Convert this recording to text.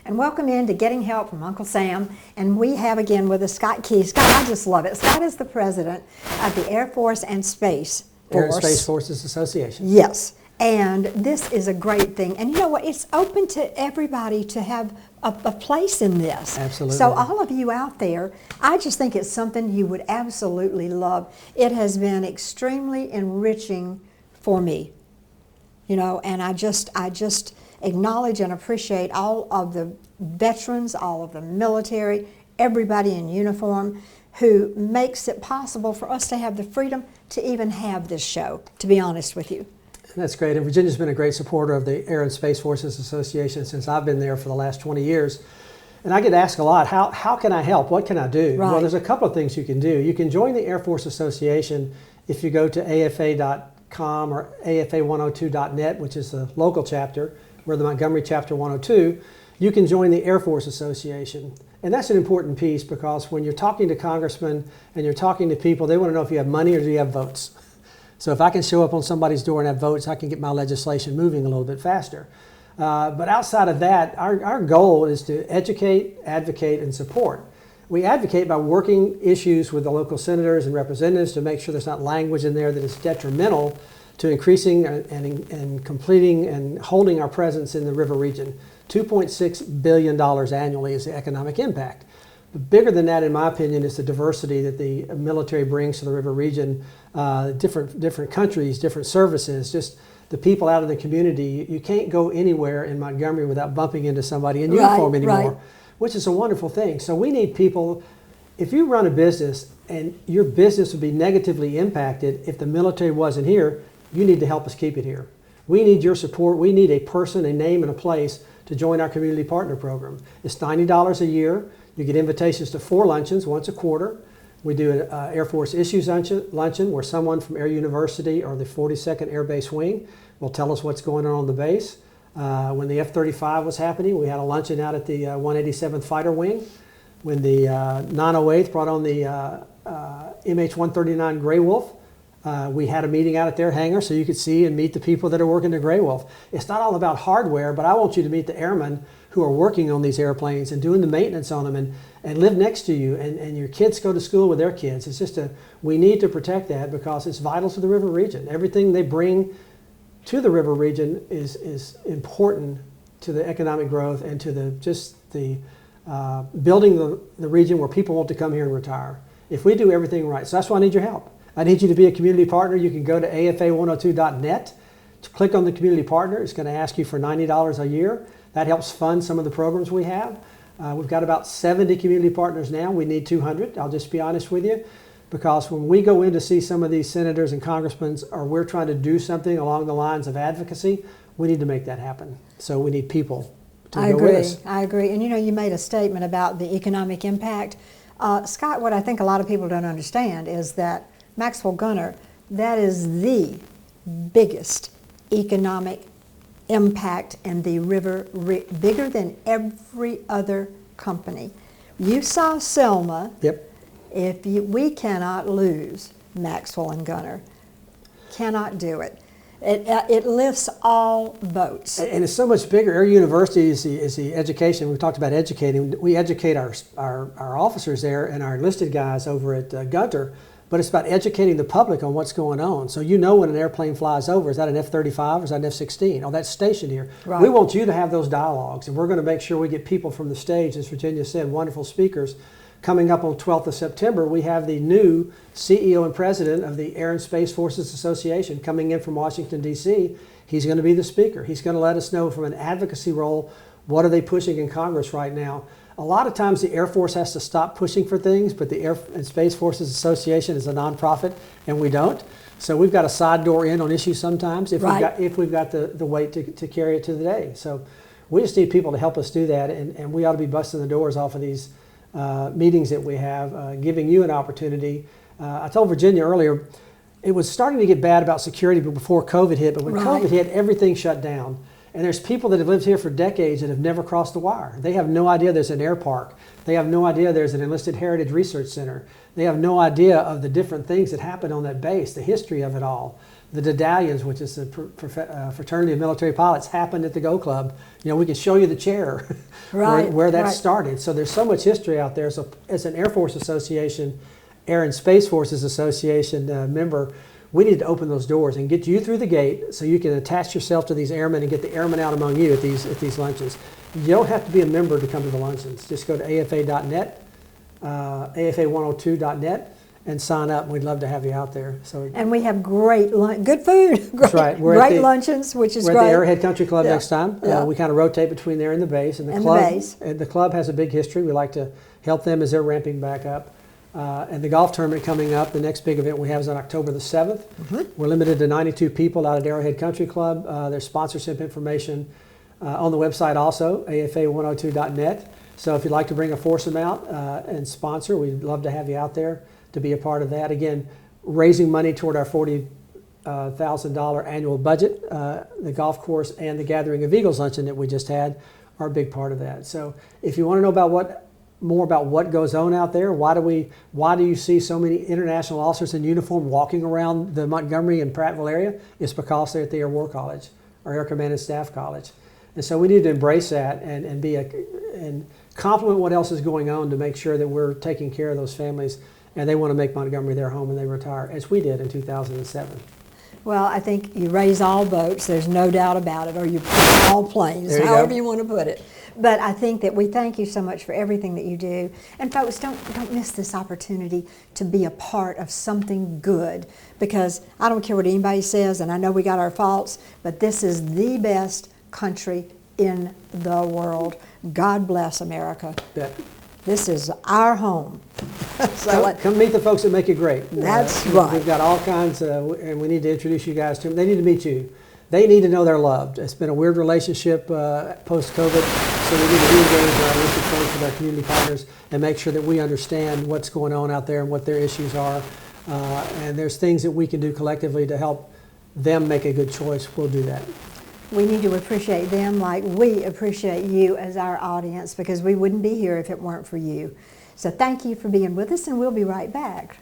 and welcome into Getting Help from Uncle Sam. And we have again with us Scott Key. Scott, I just love it. Scott is the president of the Air Force and Space Force. Air and Space Forces Association. Yes. And this is a great thing. And you know what? It's open to everybody to have a place in this. Absolutely. So all of you out there, I just think it's something you would absolutely love. It has been extremely enriching for me. You know, and I just acknowledge and appreciate all of the veterans, all of the military, everybody in uniform who makes it possible for us to have the freedom to even have this show, to be honest with you. That's great. And Virginia's been a great supporter of the Air and Space Forces Association since I've been there for the last 20 years. And I get asked a lot, how can I help? What can I do? Right. Well, there's a couple of things you can do. You can join the Air Force Association if you go to afa.com or afa102.net, which is the local chapter. We're the Montgomery Chapter 102. You can join the Air Force Association. And that's an important piece because when you're talking to congressmen and you're talking to people, they want to know if you have money or do you have votes. So if I can show up on somebody's door and have votes, I can get my legislation moving a little bit faster. But outside of that, our goal is to educate, advocate, and support. We advocate by working issues with the local senators and representatives to make sure there's not language in there that is detrimental to increasing and completing and holding our presence in the river region. $2.6 billion annually is the economic impact. But bigger than that, in my opinion, is the diversity that the military brings to the river region, different countries, different services, just the people out in the community. You can't go anywhere in Montgomery without bumping into somebody in uniform anymore, which is a wonderful thing. So we need people. If you run a business and your business would be negatively impacted if the military wasn't here, you need to help us keep it here. We need your support. We need a person, a name, and a place to join our community partner program. It's $90 a year. You get invitations to 4 luncheons once a quarter. We do an Air Force Issues luncheon where someone from Air University or the 42nd Air Base Wing will tell us what's going on the base. When the F-35 was happening, we had a luncheon out at the 187th Fighter Wing. When the 908th brought on the MH-139 Grey Wolf, we had a meeting out at their hangar so you could see and meet the people that are working the Grey Wolf. It's not all about hardware, but I want you to meet the airmen who are working on these airplanes and doing the maintenance on them and live next to you, and your kids go to school with their kids. It's just we need to protect that because it's vital to the river region. Everything they bring to the river region is important to the economic growth and to the building the region where people want to come here and retire. If we do everything right, so that's why I need your help. I need you to be a community partner. You can go to afa102.net to click on the community partner. It's going to ask you for $90 a year. That helps fund some of the programs we have. We've got about 70 community partners now. We need 200. I'll just be honest with you, because when we go in to see some of these senators and congressmen, or we're trying to do something along the lines of advocacy, we need to make that happen. So we need people to go with us. I agree. And you know, you made a statement about the economic impact. Scott, what I think a lot of people don't understand is that Maxwell Gunter, that is the biggest economic impact in the river, bigger than every other company. You saw Selma. Yep. We cannot lose Maxwell and Gunter. Cannot do it. It lifts all boats. And it's so much bigger. Air University is the education. We've talked about educating. We educate our officers there and our enlisted guys over at Gunter. But it's about educating the public on what's going on. So you know when an airplane flies over, is that an F-35 or is that an F-16? Oh, that's stationed here. Right. We want you to have those dialogues, and we're going to make sure we get people from the stage, as Virginia said, wonderful speakers. Coming up on 12th of September, we have the new CEO and president of the Air and Space Forces Association coming in from Washington, D.C. He's going to be the speaker. He's going to let us know from an advocacy role, what are they pushing in Congress right now. A lot of times the Air Force has to stop pushing for things, but the Air and Space Forces Association is a nonprofit, and we don't. So we've got a side door in on issues sometimes if we've got the weight to carry it to the day. So we just need people to help us do that, and we ought to be busting the doors off of these meetings that we have, giving you an opportunity. I told Virginia earlier, it was starting to get bad about security before COVID hit, but when COVID hit, everything shut down. And there's people that have lived here for decades that have never crossed the wire. They have no idea there's an air park. They have no idea there's an enlisted heritage research center. They have no idea of the different things that happen on that base, the history of it all. The Dedalians, which is the fraternity of military pilots, happened at the Go Club. You know, we can show you the chair Right, where that right. started. So there's so much history out there. So as an Air Force Association, Air and Space Forces Association member, we need to open those doors and get you through the gate so you can attach yourself to these airmen and get the airmen out among you at these luncheons. You don't have to be a member to come to the luncheons. Just go to afa.net, afa102.net, and sign up. We'd love to have you out there. So And we have great good food, great, right. We're at great the- luncheons, which is we're great. at the Arrowhead Country Club Yeah. next time. Yeah. We kind of rotate between there and the base. And the And the club, base. and the club has a big history. We like to help them as they're ramping back up. And the golf tournament coming up, the next big event we have is on October the 7th. We're limited to 92 people out at Arrowhead Country Club. There's sponsorship information on the website also, afa102.net. So if you'd like to bring a foursome out and sponsor, we'd love to have you out there to be a part of that. Again, raising money toward our $40,000 annual budget. The golf course and the Gathering of Eagles luncheon that we just had are a big part of that. So if you want to know about more about what goes on out there, why do you see so many international officers in uniform walking around the Montgomery and Prattville area? It's because they're at the Air War College or Air Command and Staff College. And so we need to embrace that and complement what else is going on to make sure that we're taking care of those families, and they want to make Montgomery their home when they retire, as we did in 2007. Well, I think you raise all boats, there's no doubt about it, or you put all planes, There you however go. you want to put it. But I think that we thank you so much for everything that you do. And folks, don't miss this opportunity to be a part of something good, because I don't care what anybody says, and I know we got our faults, but this is the best country in the world. God bless America. But This is our home. So come meet the folks that make it great. That's right. We've got all kinds, and we need to introduce you guys to them. They need to meet you. They need to know they're loved. It's been a weird relationship post-COVID, so we need to re-engage our elected folks with our community partners and make sure that we understand what's going on out there and what their issues are. And there's things that we can do collectively to help them make a good choice. We'll do that. we need to appreciate them like we appreciate you as our audience, because we wouldn't be here if it weren't for you. So thank you for being with us, and we'll be right back.